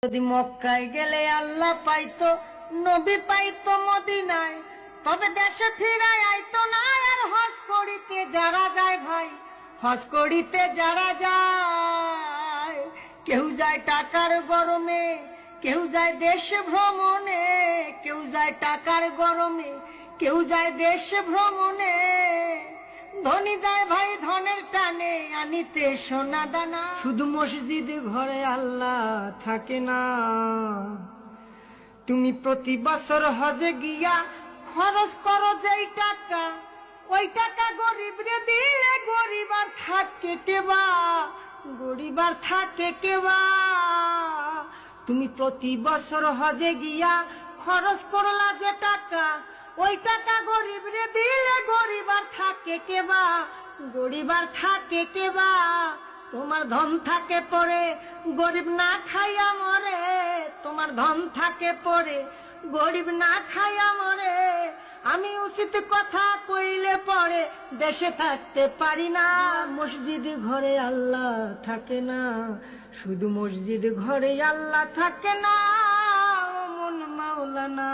যদি মক্কায় গেলে আল্লাহ পাইতো, নবী পাইতো মদিনায়, তবে দেশে ফিরায় আইতো না। আর হজ করিতে যারা যায় ভাই, হজ করিতে যারা যায়, কেউ যায় টাকার গরমে, কেউ যায় দেশ ভ্রমণে, কেউ যায় টাকার গরমে, কেউ যায় দেশ ভ্রমণে। ধনী যায় ভাই ধনের টানে আনিতে সোনা দানা। শুধু মসজিদ ঘরে আল্লাহ থাকে না। তুমি প্রতি বছর হজে গিয়া খরচ করো যেই টাকা, ওই টাকা গরিব রে দিলে গরিব আর থাকে কেবা, গরিব আর থাকে কেবা। তুমি প্রতি বছর হজে গিয়া খরচ করলা যে টাকা, ওই টাকা গরিব রে দিলে গরিব আর থাকে কেবা, গরিব আর থাকে কেবা। তোমার ধন থাকে পরে গরিব না খাইয়া মরে, তোমার ধন থাকে পরে গরিব না খাইয়া মরে। আমি উচিত কথা কইলে পরে দেশে থাকতে পারি না। মসজিদ ঘরে আল্লাহ থাকে না, শুধু মসজিদ ঘরে আল্লাহ থাকে না। ও মন মাওলানা।